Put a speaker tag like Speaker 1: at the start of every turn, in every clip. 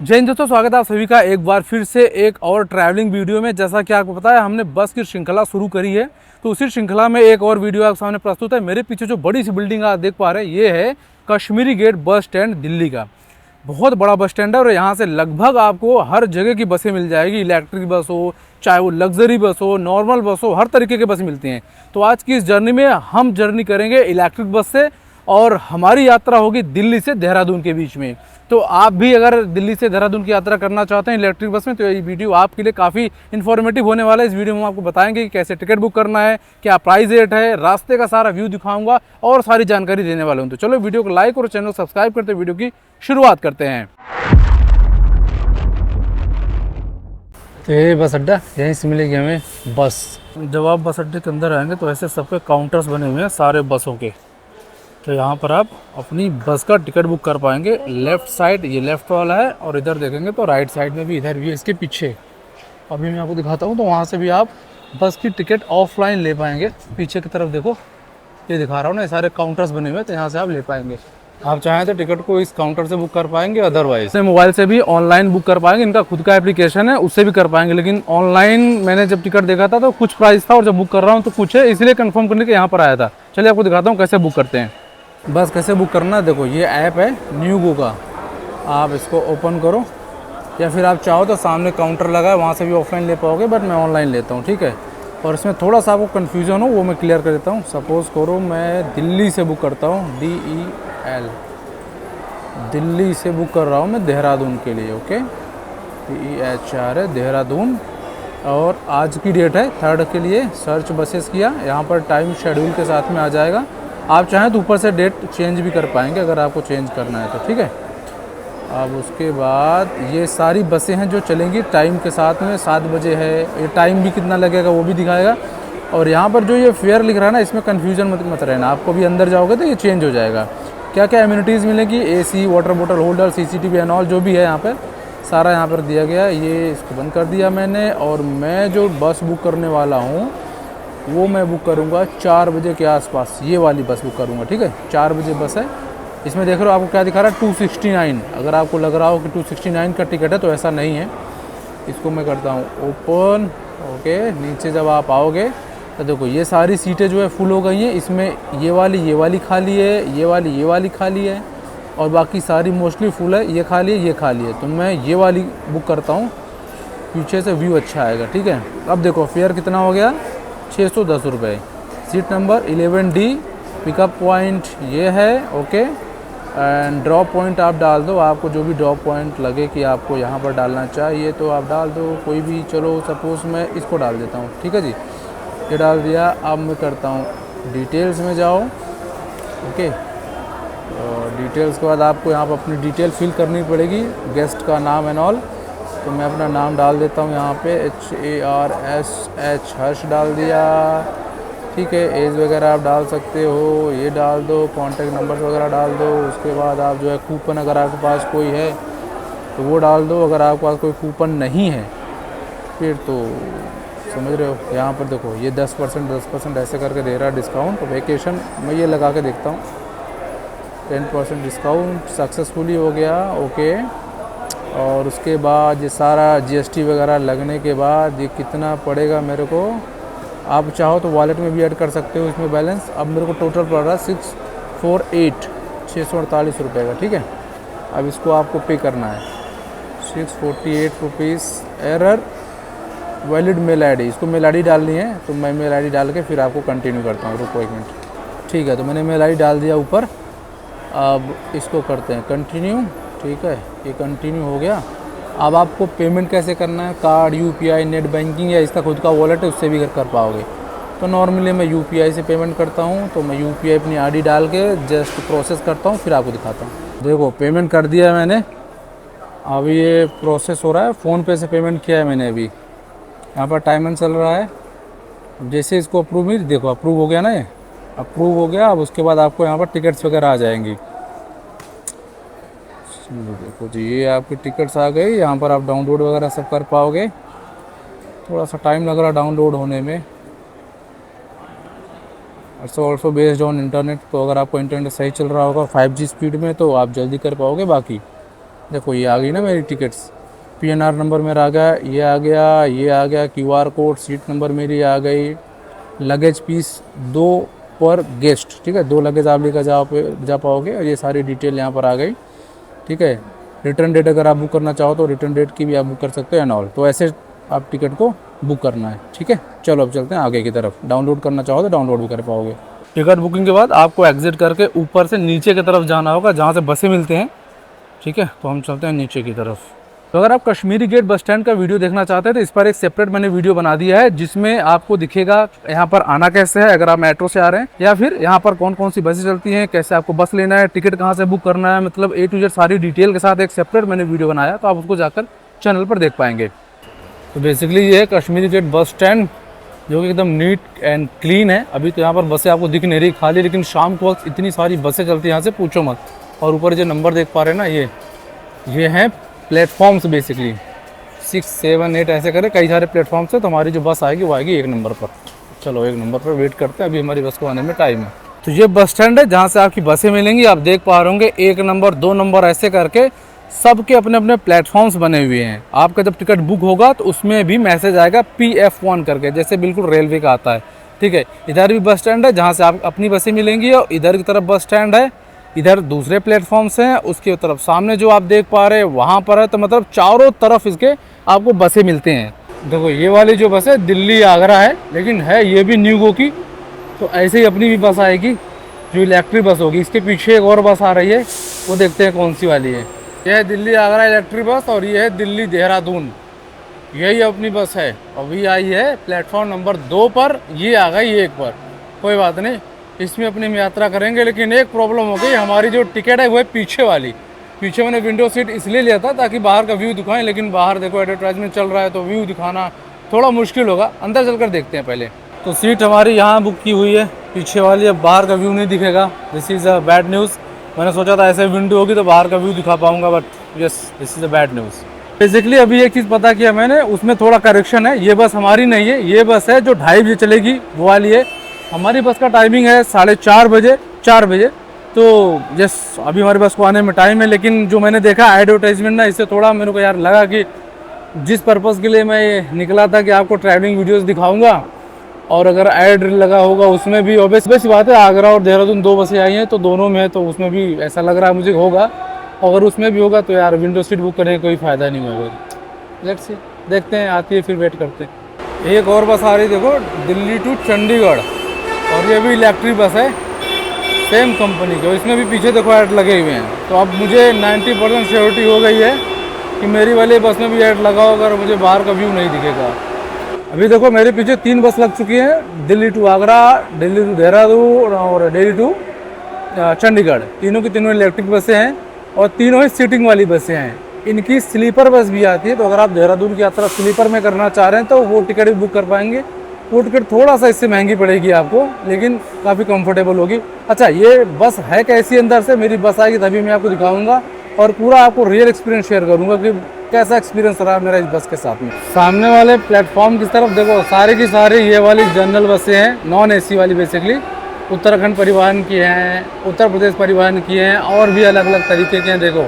Speaker 1: जय हिंद दोस्तों, स्वागत है आप सभी का एक बार फिर से एक और ट्रैवलिंग वीडियो में। जैसा कि आपको पता है, हमने बस की श्रृंखला शुरू करी है, तो उसी श्रृंखला में एक और वीडियो आपके सामने प्रस्तुत है। मेरे पीछे जो बड़ी सी बिल्डिंग आप देख पा रहे हैं, ये है Kashmiri gate bus stand Delhi का। बहुत बड़ा बस स्टैंड है और यहाँ से लगभग आपको हर जगह की बसें मिल जाएगी। इलेक्ट्रिक बस हो, चाहे वो लग्जरी बस हो, नॉर्मल बस हो, हर तरीके की बस मिलती हैं। तो आज की इस जर्नी में हम जर्नी करेंगे इलेक्ट्रिक बस से और हमारी यात्रा होगी दिल्ली से देहरादून के बीच में। तो आप भी अगर दिल्ली से देहरादून की यात्रा करना चाहते हैं इलेक्ट्रिक बस में, तो ये वीडियो आपके लिए काफ़ी इन्फॉर्मेटिव होने वाला है। इस वीडियो में हम आपको बताएंगे कि कैसे टिकट बुक करना है, क्या प्राइस रेट है, रास्ते का सारा व्यू दिखाऊंगा और सारी जानकारी देने वाला हूँ। तो चलो वीडियो को लाइक और चैनल को सब्सक्राइब करते वीडियो की शुरुआत करते हैं। तो ये बस अड्डा, यहीं से मिलेगी हमें बस। जब आप बस अड्डे के अंदर आएंगे तो ऐसे सबके काउंटर्स बने हुए हैं सारे बसों के। तो यहाँ पर आप अपनी बस का टिकट बुक कर पाएंगे। लेफ़्ट साइड ये लेफ़्ट वाला है और इधर देखेंगे तो राइट साइड में भी, इधर भी, इसके पीछे अभी मैं आपको दिखाता हूँ। तो वहाँ से भी आप बस की टिकट ऑफलाइन ले पाएंगे। पीछे की तरफ देखो, ये दिखा रहा हूँ ना, ये सारे काउंटर्स बने हुए हैं, तो यहाँ से आप ले पाएंगे। आप चाहें तो टिकट को इस काउंटर से बुक कर पाएंगे, अदरवाइज मोबाइल से भी ऑनलाइन बुक कर पाएंगे। इनका खुद का एप्लीकेशन है, उससे भी कर पाएंगे। लेकिन ऑनलाइन मैंने जब टिकट देखा था तो कुछ प्राइस था और जब बुक कर रहा हूँ तो कुछ है, इसलिए कंफर्म करने के यहाँ पर आया था। चलिए आपको दिखाता हूँ कैसे बुक करते हैं। बस कैसे बुक करना है, देखो ये ऐप है न्यूगो का, आप इसको ओपन करो या फिर आप चाहो तो सामने काउंटर लगा है, वहाँ से भी ऑफलाइन ले पाओगे, बट मैं ऑनलाइन लेता हूँ, ठीक है। और इसमें थोड़ा सा आपको कन्फ्यूज़न हो वो मैं क्लियर कर देता हूँ। सपोज़ करो मैं दिल्ली से बुक करता हूँ, DEL, दिल्ली से बुक कर रहा हूँ मैं देहरादून के लिए, ओके। DEHR है देहरादून, और आज की डेट है 3 के लिए। सर्च बसेस किया, यहाँ पर टाइम शेड्यूल के साथ में आ जाएगा। आप चाहें तो ऊपर से डेट चेंज भी कर पाएंगे अगर आपको चेंज करना है तो, ठीक है। अब उसके बाद ये सारी बसें हैं जो चलेंगी टाइम के साथ में। 7 बजे है, ये टाइम भी कितना लगेगा वो भी दिखाएगा। और यहाँ पर जो ये फेयर लिख रहा है ना, इसमें कन्फ्यूजन मत रहना, आपको भी अंदर जाओगे तो ये चेंज हो जाएगा। क्या क्या एम्यूनिटीज़ मिलेगी, AC, वाटर बोतल होल्डर, CCTV एंड ऑल जो भी है यहाँ पर सारा यहाँ पर दिया गया है। ये इसको बंद कर दिया मैंने। और मैं जो बस बुक करने वाला हूँ वो मैं बुक करूँगा 4 बजे के आसपास, ये वाली बस बुक करूँगा, ठीक है। 4 बजे बस है। इसमें देख रहे हो आपको क्या दिखा रहा है, 269। अगर आपको लग रहा हो कि 269 का टिकट है तो ऐसा नहीं है। इसको मैं करता हूँ ओपन, ओके। नीचे जब आप आओगे तो देखो ये सारी सीटें जो है फुल हो गई हैं। इसमें ये वाली खाली है, ये वाली खाली है, और बाकी सारी मोस्टली फुल है। ये खाली है, ये खाली है, तो मैं ये वाली बुक करता हूँ। पीछे से व्यू अच्छा आएगा, ठीक है। अब देखो फेयर कितना हो गया, 610 रुपये। Seat number 11D, pickup point ये है, ओके। एंड ड्रॉप पॉइंट आप डाल दो, आपको जो भी ड्रॉप पॉइंट लगे कि आपको यहाँ पर डालना चाहिए तो आप डाल दो कोई भी। चलो सपोज़ मैं इसको डाल देता हूँ, ठीक है जी। ये डाल दिया। अब मैं करता हूँ डिटेल्स में जाओ, ओके। और डिटेल्स के बाद आपको यहाँ पर अपनी डिटेल फिल करनी पड़ेगी, गेस्ट का नाम एंड ऑल। तो मैं अपना नाम डाल देता हूँ यहाँ पे, HARSH, हर्ष डाल दिया, ठीक है। एज वगैरह आप डाल सकते हो, ये डाल दो। कॉन्टैक्ट नंबर्स वगैरह डाल दो। उसके बाद आप जो है कूपन अगर आपके पास कोई है तो वो डाल दो। अगर आपके पास कोई कूपन नहीं है फिर तो समझ रहे हो, यहाँ पर देखो ये 10% ऐसे करके दे रहा है डिस्काउंट। वेकेशन मैं ये लगा के देखता हूँ, 10% डिस्काउंट सक्सेसफुली हो गया, ओके। और उसके बाद ये सारा GST वगैरह लगने के बाद ये कितना पड़ेगा मेरे को, आप चाहो तो वॉलेट में भी ऐड कर सकते हो इसमें बैलेंस। अब मेरे को टोटल पड़ रहा है 648 रुपये का, ठीक है। अब इसको आपको पे करना है 648 rupees. Error valid mail ID, इसको मेल ID डालनी है, तो मैं मेल ID डाल के फिर आपको कंटिन्यू करता हूँ। रुको 1 मिनट, ठीक है। तो मैंने मेल ID डाल दिया ऊपर। अब इसको करते हैं कंटिन्यू, ठीक है। ये कंटिन्यू हो गया। अब आपको पेमेंट कैसे करना है, कार्ड, UPI, नेट बैंकिंग या इसका खुद का वॉलेट है उससे भी कर पाओगे। तो नॉर्मली मैं UPI से पेमेंट करता हूँ, तो मैं UPI अपनी ID डाल के जस्ट प्रोसेस करता हूँ, फिर आपको दिखाता हूँ। देखो पेमेंट कर दिया है मैंने, अभी ये प्रोसेस हो रहा है। फ़ोनपे से पेमेंट किया है मैंने, अभी यहाँ पर टाइमर चल रहा है। जैसे इसको अप्रूव नहीं, देखो अप्रूव हो गया ना, ये अप्रूव हो गया। अब उसके बाद आपको यहाँ पर टिकट्स वगैरह आ जाएंगी। देखो जी ये आपकी टिकट्स आ गई, यहाँ पर आप डाउनलोड वगैरह सब कर पाओगे। थोड़ा सा टाइम लग रहा डाउनलोड होने में। ऑल्सो बेस्ड ऑन इंटरनेट, तो अगर आपको इंटरनेट सही चल रहा होगा 5G स्पीड में तो आप जल्दी कर पाओगे। बाकी देखो ये आ गई ना मेरी टिकट्स, PNR नंबर मेरा आ गया, ये आ गया, ये आ गया, QR कोड, सीट नंबर मेरी आ गई, लगेज पीस 2 पर गेस्ट, ठीक है, 2 लगेज आप लेकर जा पाओगे, और ये सारी डिटेल यहाँ पर आ गई, ठीक है। रिटर्न डेट अगर आप बुक करना चाहो तो रिटर्न डेट की भी आप बुक कर सकते हो एंड ऑल। तो ऐसे आप टिकट को बुक करना है, ठीक है। चलो अब चलते हैं आगे की तरफ। डाउनलोड करना चाहो तो डाउनलोड भी कर पाओगे। टिकट बुकिंग के बाद आपको एग्जिट करके ऊपर से नीचे की तरफ जाना होगा, जहाँ से बसें मिलते हैं, ठीक है। तो हम चलते हैं नीचे की तरफ। तो अगर आप कश्मीरी गेट बस स्टैंड का वीडियो देखना चाहते हैं तो इस पर एक सेपरेट मैंने वीडियो बना दिया है, जिसमें आपको दिखेगा यहाँ पर आना कैसे है, अगर आप मेट्रो से आ रहे हैं, या फिर यहाँ पर कौन कौन सी बसें चलती हैं, कैसे आपको बस लेना है, टिकट कहाँ से बुक करना है, मतलब A to Z सारी डिटेल के साथ एक सेपरेट मैंने वीडियो बनाया, तो आप उसको जाकर चैनल पर देख पाएंगे। तो बेसिकली ये है कश्मीरी गेट बस स्टैंड, जो कि एकदम नीट एंड क्लीन है। अभी तो यहाँ पर बसें आपको दिख नहीं रही खाली, लेकिन शाम को वक्त इतनी सारी बसें चलती हैं यहाँ से, पूछो मत। और ऊपर जो नंबर देख पा रहे हैं ना, ये हैं प्लेटफॉर्म्स, बेसिकली 6, 7, 8 ऐसे करे कई सारे प्लेटफॉर्म्स है। तो हमारी जो बस आएगी वो आएगी 1 नंबर पर। चलो 1 नंबर पर वेट करते हैं, अभी हमारी बस को आने में टाइम है। तो ये बस स्टैंड है जहाँ से आपकी बसें मिलेंगी। आप देख पा रहे होंगे 1 नंबर 2 नंबर ऐसे करके सबके अपने अपने प्लेटफॉर्म्स बने हुए हैं। आपका जब टिकट बुक होगा तो उसमें भी मैसेज आएगा PF1 करके, जैसे बिल्कुल रेलवे का आता है, ठीक है। इधर भी बस स्टैंड है जहाँ से आप अपनी बसें मिलेंगी, और इधर की तरफ बस स्टैंड है, इधर दूसरे प्लेटफॉर्म्स हैं, उसकी तरफ सामने जो आप देख पा रहे हैं वहाँ पर है। तो मतलब चारों तरफ इसके आपको बसें मिलते हैं। देखो ये वाली जो बस है दिल्ली आगरा है, लेकिन है ये भी न्यूगो की। तो ऐसे ही अपनी भी बस आएगी जो इलेक्ट्रिक बस होगी। इसके पीछे एक और बस आ रही है, वो देखते हैं कौन सी वाली है। यह है दिल्ली आगरा इलेक्ट्रिक बस, और ये है दिल्ली देहरादून, यही अपनी बस है। अभी आई है प्लेटफॉर्म नंबर 2 पर, ये आ गई 1 पर। कोई बात नहीं, इसमें अपनी हम यात्रा करेंगे। लेकिन एक प्रॉब्लम हो गई, हमारी जो टिकट है वो है पीछे वाली। पीछे मैंने विंडो सीट इसलिए लिया था ताकि बाहर का व्यू दिखाएं, लेकिन बाहर देखो एडवर्टाइजमेंट चल रहा है तो व्यू दिखाना थोड़ा मुश्किल होगा। अंदर चलकर देखते हैं पहले। तो सीट हमारी यहाँ बुक की हुई है पीछे वाली, अब बाहर का व्यू नहीं दिखेगा। This is a bad news. मैंने सोचा था ऐसे विंडो होगी तो बाहर का व्यू दिखा पाऊंगा, but yes this is a bad news. Basically अभी एक चीज़ पता किया मैंने, उसमें थोड़ा करेक्शन है। ये बस हमारी नहीं है, ये बस है जो 2:30 बजे चलेगी, वो वाली है। हमारी बस का टाइमिंग है 4:30 बजे, 4 बजे। तो यस अभी हमारी बस को आने में टाइम है। लेकिन जो मैंने देखा एडवर्टाइजमेंट ना, इससे थोड़ा मेरे को यार लगा कि जिस पर्पज़ के लिए मैं निकला था कि आपको ट्रैवलिंग वीडियोस दिखाऊंगा, और अगर ऐड लगा होगा उसमें भी ऑब्वियस बात है, आगरा और देहरादून 2 बसें आई हैं तो दोनों में, तो उसमें भी ऐसा लग रहा है मुझे होगा। अगर उसमें भी होगा तो यार विंडो सीट बुक करने का कोई फ़ायदा नहीं होगा। लेट्स सी, देखते हैं, आती है फिर वेट करते हैं। एक और बस आ रही देखो, दिल्ली टू चंडीगढ़, और ये भी इलेक्ट्रिक बस है सेम कंपनी के। इसमें भी पीछे देखो ऐड लगे हुए हैं। तो अब मुझे 90% श्योरिटी हो गई है कि मेरी वाली बस में भी ऐड लगा होगा और मुझे बाहर का व्यू नहीं दिखेगा। अभी देखो मेरे पीछे 3 बस लग चुकी हैं, दिल्ली टू आगरा, दिल्ली टू देहरादून और दिल्ली टू चंडीगढ़। तीनों की तीनों इलेक्ट्रिक बसें हैं और तीनों ही सीटिंग वाली बसें हैं। इनकी स्लीपर बस भी आती है, तो अगर आप देहरादून की यात्रा स्लीपर में करना चाह रहे हैं तो वो टिकट भी बुक कर पाएंगे। वो टिकट थोड़ा सा इससे महंगी पड़ेगी आपको, लेकिन काफ़ी कंफर्टेबल होगी। अच्छा ये बस है कैसी अंदर से, मेरी बस आएगी तभी मैं आपको दिखाऊंगा और पूरा आपको रियल एक्सपीरियंस शेयर करूंगा कि कैसा एक्सपीरियंस रहा मेरा इस बस के साथ में। सामने वाले प्लेटफॉर्म की तरफ देखो, सारी की सारी ये वाली जनरल बसें हैं, नॉन AC वाली। बेसिकली उत्तराखंड परिवहन की हैं, उत्तर प्रदेश परिवहन की हैं, और भी अलग अलग तरीके के हैं। देखो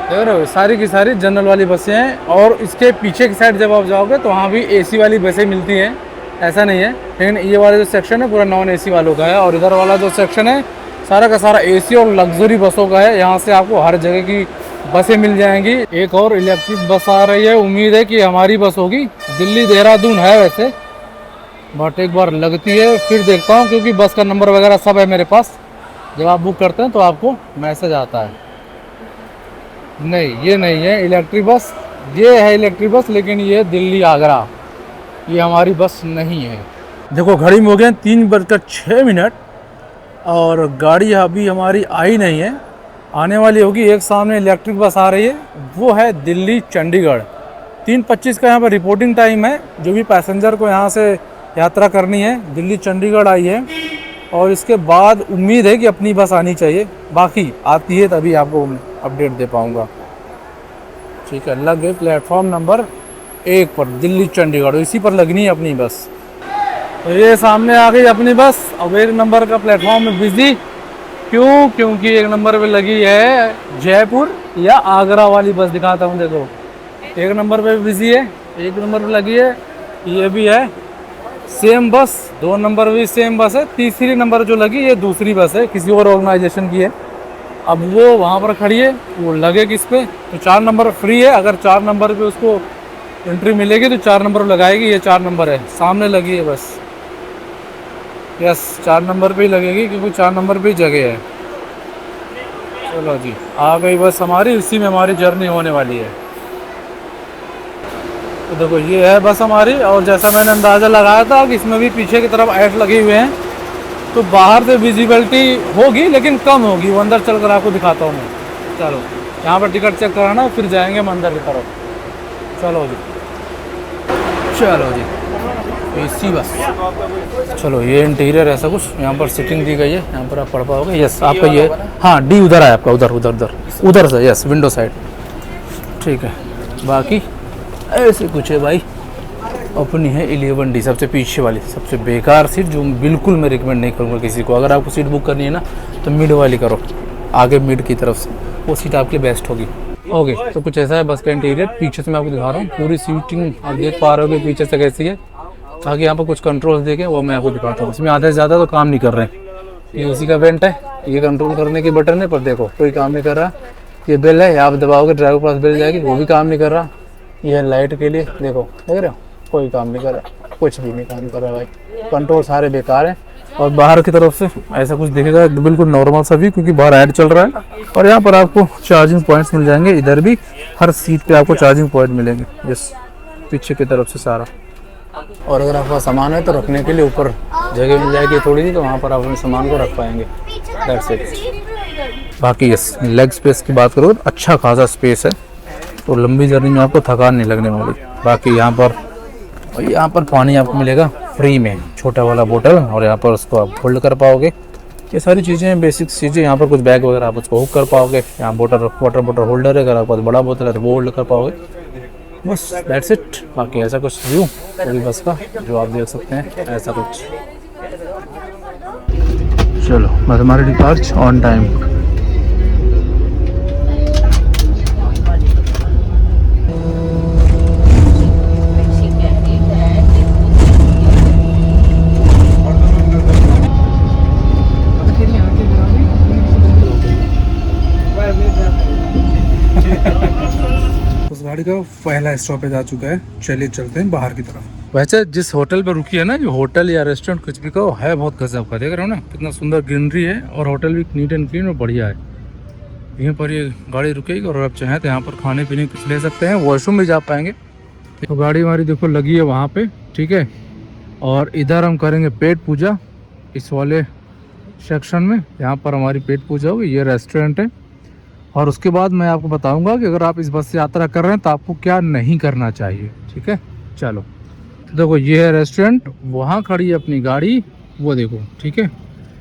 Speaker 1: देख रहे हो, सारी की सारी जनरल वाली बसें हैं। और इसके पीछे की साइड जब आप जाओगे तो वहाँ भी AC वाली बसें मिलती हैं, ऐसा नहीं है। लेकिन ये वाला जो सेक्शन है पूरा नॉन AC वालों का है, और इधर वाला जो सेक्शन है सारा का सारा AC और लग्जरी बसों का है। यहाँ से आपको हर जगह की बसें मिल जाएंगी। एक और इलेक्ट्रिक बस आ रही है, उम्मीद है कि हमारी बस होगी। दिल्ली देहरादून है वैसे, बट एक बार लगती है फिर देखता हूँ, क्योंकि बस का नंबर वगैरह सब है मेरे पास। जब आप बुक करते हैं तो आपको मैसेज आता है। नहीं ये नहीं है इलेक्ट्रिक बस, ये है इलेक्ट्रिक बस, लेकिन ये दिल्ली आगरा, ये हमारी बस नहीं है। देखो घड़ी में हो गए 3:06 और गाड़ी अभी हमारी आई नहीं है, आने वाली होगी। एक सामने इलेक्ट्रिक बस आ रही है, वो है दिल्ली चंडीगढ़। 3:25 का यहाँ पर रिपोर्टिंग टाइम है। जो भी पैसेंजर को यहाँ से यात्रा करनी है, दिल्ली चंडीगढ़ आई है, और इसके बाद उम्मीद है कि अपनी बस आनी चाहिए। बाकी आती है तभी आपको अपडेट दे पाऊँगा। ठीक है, लग गए प्लेटफॉर्म नंबर 1 पर दिल्ली चंडीगढ़, इसी पर लगनी है अपनी बस। तो ये सामने आ गई अपनी बस। अब 1 नंबर का प्लेटफॉर्म में बिजी, क्यों? क्योंकि एक नंबर पे लगी है जयपुर या आगरा वाली बस। दिखाता हूँ देखो, एक नंबर पे बिजी है, एक नंबर पे लगी है, ये भी है सेम बस। 2 नंबर भी सेम बस है, तीसरी नंबर जो लगी ये दूसरी बस है, किसी और ऑर्गेनाइजेशन की है। अब वो वहाँ पर खड़ी है, वो लगे किस पे, तो 4 नंबर फ्री है। अगर 4 नंबर पे उसको एंट्री मिलेगी तो 4 नंबर लगाएगी। ये 4 नंबर है, सामने लगी है बस। यस, 4 नंबर पे ही लगेगी क्योंकि 4 नंबर पे ही जगह है। चलो जी, आ गई बस हमारी, इसी में हमारी जर्नी होने वाली है। तो देखो ये है बस हमारी, और जैसा मैंने अंदाज़ा लगाया था कि इसमें भी पीछे की तरफ ऐड लगे हुए हैं, तो बाहर से विजिबिलिटी होगी लेकिन कम होगी। वो अंदर चल कर आपको दिखाता हूँ मैं। चलो, यहाँ पर टिकट चेक कराना, फिर जाएंगे हम अंदर की तरफ। चलो जी, चलो जी, एसी बस। चलो, ये इंटीरियर ऐसा कुछ, यहाँ पर सीटिंग दी गई है, यहाँ पर आप पढ़ पाओगे। यस, आपका ये, हाँ डी उधर है आपका, उधर उधर उधर उधर से, यस विंडो साइड, ठीक है। बाकी ऐसे कुछ है भाई। अपनी है 11D, सबसे पीछे वाली, सबसे बेकार सीट, जो बिल्कुल मैं रिकमेंड नहीं करूँगा किसी को। अगर आपको सीट बुक करनी है ना तो मिड वाली करो, आगे मिड की तरफ से, वो सीट आपके बेस्ट होगी। ओके, तो कुछ ऐसा है बस का इंटीरियर। पीछे से मैं आपको दिखा रहा हूँ, पूरी सीटिंग आप देख पा रहे हो पीछे से कैसी है। बाकी यहाँ पर कुछ कंट्रोल्स देखें, वो मैं आपको दिखाता हूँ। इसमें आधे से ज़्यादा तो काम नहीं कर रहे हैं। ये उसी का वेंट है, ये कंट्रोल करने की बटन है, पर देखो कोई काम नहीं कर रहा। ये बेल है, आप दबाओगे ड्राइवर पास बेल जाएगी, वो भी काम नहीं कर रहा। ये लाइट के लिए देखो, देख रहे हो, कोई काम नहीं कर रहा, कुछ भी नहीं काम कर रहा भाई। कंट्रोल सारे बेकार हैं। और बाहर की तरफ से ऐसा कुछ दिखेगा बिल्कुल नॉर्मल सा भी, क्योंकि बाहर ऐड चल रहा है। और यहाँ पर आपको चार्जिंग पॉइंट्स मिल जाएंगे, इधर भी हर सीट पे आपको चार्जिंग पॉइंट मिलेंगे। यस, पीछे की तरफ से सारा। और अगर आपका सामान है तो रखने के लिए ऊपर जगह मिल जाएगी थोड़ी सी, तो वहाँ पर आप अपने सामान को रख पाएंगे। That's it. बाकी यस, लेग स्पेस की बात करो, अच्छा खासा स्पेस है, तो लंबी जर्नी में आपको थकान नहीं लगने वाली। बाकी यहाँ पर पानी आपको मिलेगा फ्री में, छोटा वाला बोतल, और यहाँ पर उसको आप होल्ड कर पाओगे। ये सारी चीज़ें, बेसिक चीज़ें। यहाँ पर कुछ बैग वगैरह आप उसको हुक कर पाओगे। यहाँ वाटर बोतल होल्डर है, अगर आपके पास बड़ा बोतल है तो वो होल्ड कर पाओगे। बस दैट्स इट। बाकी ऐसा कुछ व्यू पूरी बस का जो आप देख सकते हैं, ऐसा कुछ। चलो, बस हमारी डिपार्च ऑन टाइम। उस गाड़ी का पहला स्टॉपेज आ चुका है। चलिए चलते हैं बाहर की तरफ। वैसे जिस होटल पर रुकी है ना, जो होटल या रेस्टोरेंट कुछ भी कहो, है बहुत गजब का। देख रहे हो ना कितना सुंदर ग्रीनरी है, और होटल भी नीट एंड क्लीन और बढ़िया है। यहीं पर ये गाड़ी रुकेगी, और आप चाहें तो यहाँ पर खाने पीने कुछ ले सकते हैं, वॉशरूम भी जा पाएंगे। तो गाड़ी हमारी देखो लगी है वहाँ पे, ठीक है। और इधर हम करेंगे पेट पूजा, इस वाले सेक्शन में। यहाँ पर हमारी पेट पूजा होगी। ये रेस्टोरेंट है। और उसके बाद मैं आपको बताऊंगा कि अगर आप इस बस से यात्रा कर रहे हैं तो आपको क्या नहीं करना चाहिए, ठीक है। चलो, तो देखो ये है रेस्टोरेंट, वहाँ खड़ी है अपनी गाड़ी, वो देखो, ठीक है।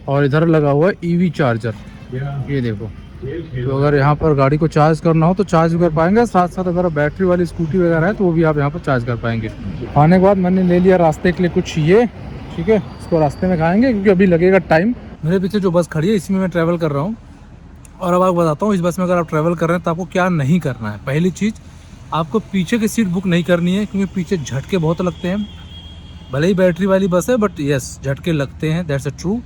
Speaker 1: और इधर लगा हुआ है ईवी चार्जर, ये देखो। तो अगर यहाँ पर गाड़ी को चार्ज करना हो तो चार्ज भी कर पाएंगे। साथ साथ अगर बैटरी वाली स्कूटी वगैरह है तो वो भी आप यहाँ पर चार्ज कर पाएंगे। आने के बाद मैंने ले लिया रास्ते के लिए कुछ ये, ठीक है। इसको रास्ते में खाएंगे क्योंकि अभी लगेगा टाइम। मेरे पीछे जो बस खड़ी है इसी में मैं ट्रैवल कर रहा हूँ। और अब आपको बताता हूँ इस बस में अगर आप ट्रैवल कर रहे हैं तो आपको क्या नहीं करना है। पहली चीज़, आपको पीछे की सीट बुक नहीं करनी है, क्योंकि पीछे झटके बहुत लगते हैं। भले ही बैटरी वाली बस है, बट यस, झटके लगते हैं, दैट्स अ ट्रू।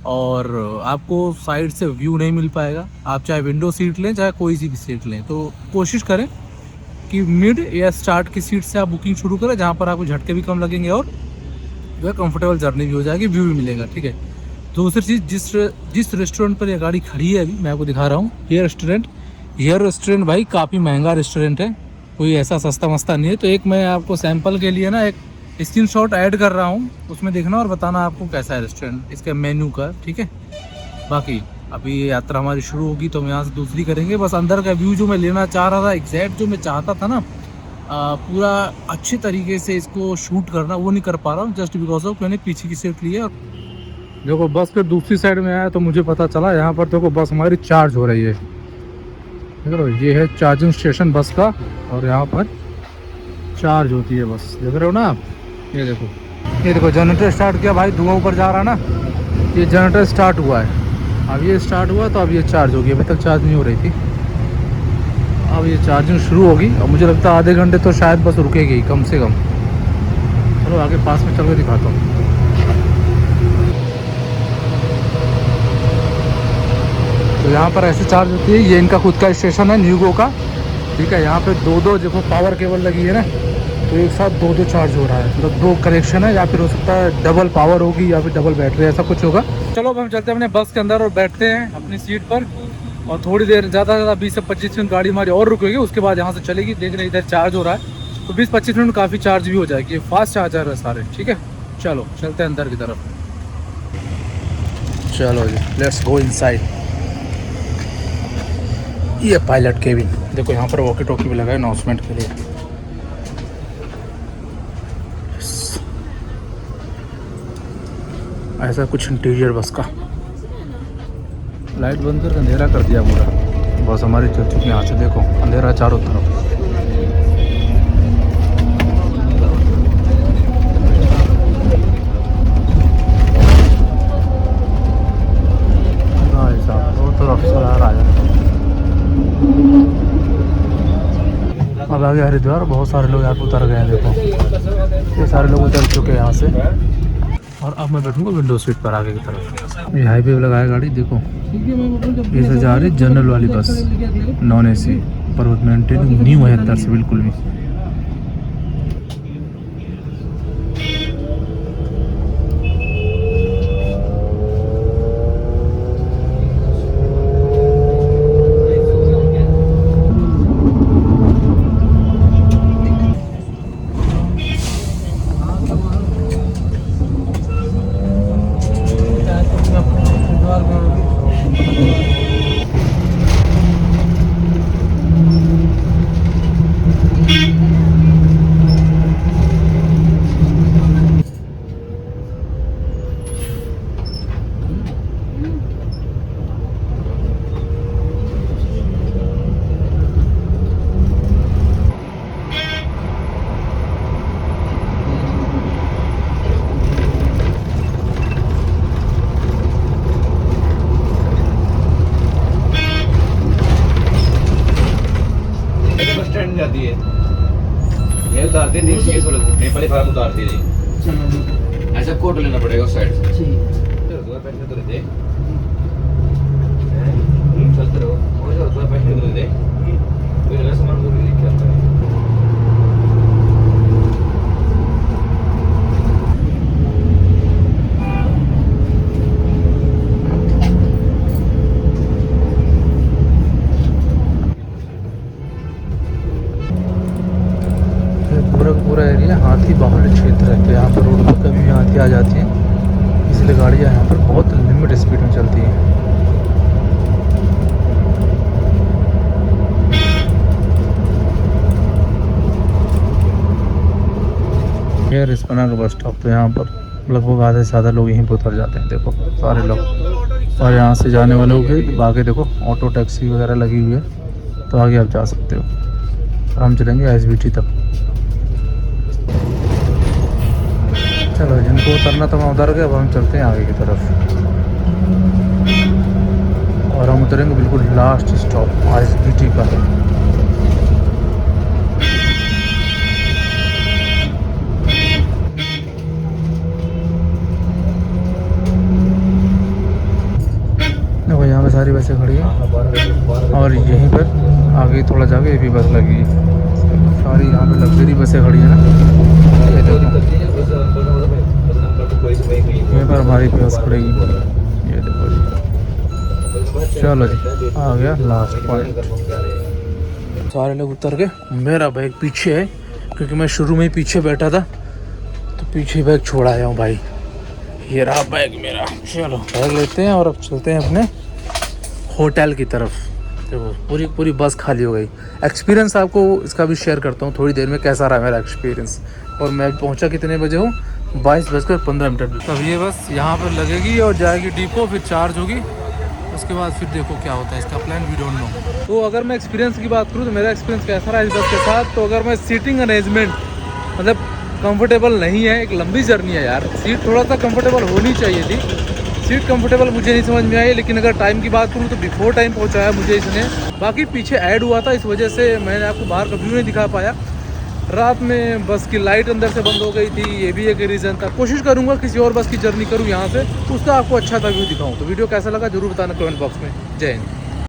Speaker 1: और आपको साइड से व्यू नहीं मिल पाएगा। आप चाहे विंडो सीट लें, चाहे कोई सी भी सीट लें, तो कोशिश करें कि मिड या स्टार्ट की सीट से आप बुकिंग शुरू करें, जहाँ पर आपको झटके भी कम लगेंगे और जो है कंफर्टेबल जर्नी भी हो जाएगी, व्यू भी मिलेगा, ठीक है। दूसरी चीज़, जिस रेस्टोरेंट पर यह गाड़ी खड़ी है अभी मैं आपको दिखा रहा हूँ, ये रेस्टोरेंट भाई काफ़ी महंगा रेस्टोरेंट है, कोई ऐसा सस्ता मस्ता नहीं है। तो एक मैं आपको सैंपल के लिए ना एक स्क्रीनशॉट ऐड कर रहा हूँ, उसमें देखना और बताना आपको कैसा है रेस्टोरेंट, इसके मेन्यू का, ठीक है। बाकी अभी ये यात्रा हमारी शुरू होगी तो हम यहाँ से दूसरी करेंगे। बस अंदर का व्यू जो मैं लेना चाह रहा था, एग्जैक्ट जो मैं चाहता था ना, पूरा अच्छे तरीके से इसको शूट करना, वो नहीं कर पा रहा हूँ, जस्ट बिकॉज ऑफ मैंने पीछे की सीट ली है। देखो बस के दूसरी साइड में आया तो मुझे पता चला यहाँ पर देखो बस हमारी चार्ज हो रही है। देखो ये है चार्जिंग स्टेशन बस का, और यहाँ पर चार्ज होती है बस, देख रहे हो ना आप। ये देखो जनरेटर स्टार्ट किया भाई, धुआं ऊपर जा रहा है ना, ये जनरेटर स्टार्ट हुआ है। अब ये स्टार्ट हुआ तो अब ये चार्ज होगी, अभी तक चार्ज नहीं हो रही थी, अब ये चार्जिंग शुरू होगी और मुझे लगता है आधे घंटे तो शायद बस रुकेगी कम से कम। चलो आगे पास में चल के दिखाता हूँ। तो यहाँ पर ऐसे चार्ज होती है, ये इनका खुद का स्टेशन है न्यूगो का, ठीक है। यहाँ पे दो देखो पावर केबल लगी है ना, तो एक साथ दो चार्ज हो रहा है, मतलब 2 कनेक्शन है, या फिर हो सकता है डबल पावर होगी या फिर डबल बैटरी, ऐसा कुछ होगा। चलो अब हम चलते हैं अपने बस के अंदर और बैठते हैं अपनी सीट पर, और थोड़ी देर ज़्यादा से ज़्यादा 20 से 25 मिनट गाड़ी हमारी और रुकेगी, उसके बाद यहाँ से चलेगी। देख रहे इधर चार्ज हो रहा है, तो 20-25 मिनट काफ़ी चार्ज भी हो जाएगी, फास्ट चार्जर है सारे, ठीक है। चलो चलते हैं अंदर की तरफ। चलो जी, लेट्स गो इनसाइड। ये पायलट केबिन देखो, यहाँ पर वॉकी टॉकी भी लगा है अनाउंसमेंट के लिए। ऐसा कुछ इंटीरियर बस का। लाइट बंद कर अंधेरा कर दिया पूरा, बस हमारी चल चुकी है यहाँ से, देखो अंधेरा चारों तरफ। भाई साहब वो तो अफसर आ रहा है। अब आगे हरिद्वार, बहुत सारे लोग यहाँ पर उतर गए हैं, देखो ये सारे लोग उतर चुके हैं यहाँ से। और अब मैं बैठूंगा विंडो सीट पर आगे की तरफ। ये हाईवे पे लगाया गाड़ी, देखो ये से जा रही जनरल वाली बस, नॉन AC, पर्वत मेंटेन न्यू है अंदर से बिल्कुल भी।
Speaker 2: जाती है ये उतारते हैं देसी के सोले को नेपाली फार्म उतारती है जी। ऐसा कोट लेना पड़ेगा उस साइड से। दो पैसे तो दे चलते रहो और दो पैसे तो दे कोई लगा सामान को भी क्या आता है।
Speaker 1: पूरा एरिया हाथी बाहुल्य क्षेत्र है, तो यहाँ पर रोड पर कभी भी हाथी आ जाती है, इसलिए गाड़ियाँ यहाँ पर बहुत लिमिट स्पीड में चलती हैं। ये रिस्पना का बस स्टॉप, तो यहाँ पर लगभग आधे से ज़्यादा लोग यहीं पर उतर जाते हैं, देखो सारे लोग। और यहाँ से जाने वालों के आगे देखो ऑटो टैक्सी वगैरह लगी हुई है, तो आगे आप जा सकते हो। और हम चलेंगे SBT तक। चलो जिनको उतरना तो मैं उतर गया, अब हम चलते हैं आगे की तरफ, और हम उतरेंगे बिल्कुल लास्ट स्टॉप SBT का। देखो यहाँ पे सारी बसें खड़ी हैं, और यहीं पर आगे थोड़ा जाके ये भी बस लगी है। सारी यहाँ पे लग्जरी बसें खड़ी हैं ना, ये देखो यहीं पर हमारी बस खड़ेगी, ये देखो जी। चलो जी आ गया लास्ट पॉइंट। सारे लोग उतर गए, मेरा बैग पीछे है क्योंकि मैं शुरू में ही पीछे बैठा था, तो पीछे बैग छोड़ आया हूँ भाई। ये रहा बैग मेरा। चलो बैग लेते हैं और अब चलते हैं अपने होटल की तरफ। देखो पूरी बस खाली हो गई। एक्सपीरियंस आपको इसका भी शेयर करता हूँ थोड़ी देर में, कैसा रहा मेरा एक्सपीरियंस। और मैं पहुँचा कितने बजे हूँ, 22:15 तब ये बस यहाँ पर लगेगी और जाएगी डिपो, फिर चार्ज होगी, उसके बाद फिर देखो क्या होता है इसका प्लान, वी डोंट नो। तो अगर मैं एक्सपीरियंस की बात करूँ तो मेरा एक्सपीरियंस कैसा रहा इस बस के साथ, तो अगर मैं सीटिंग अरेंजमेंट मतलब कंफर्टेबल नहीं है, एक लंबी जर्नी है यार, सीट थोड़ा सा कंफर्टेबल होनी चाहिए थी। सीट कंफर्टेबल मुझे नहीं समझ में आई, लेकिन अगर टाइम की बात करूँ तो बिफोर टाइम पहुंचाया मुझे इसने। बाकी पीछे ऐड हुआ था, इस वजह से मैंने आपको बाहर का व्यू नहीं दिखा पाया। रात में बस की लाइट अंदर से बंद हो गई थी, ये भी एक रीज़न था। कोशिश करूँगा किसी और बस की जर्नी करूँ यहाँ से, उसका आपको अच्छा सा व्यू दिखाऊँ। तो वीडियो कैसा लगा जरूर बताना कमेंट बॉक्स में। जय हिंद।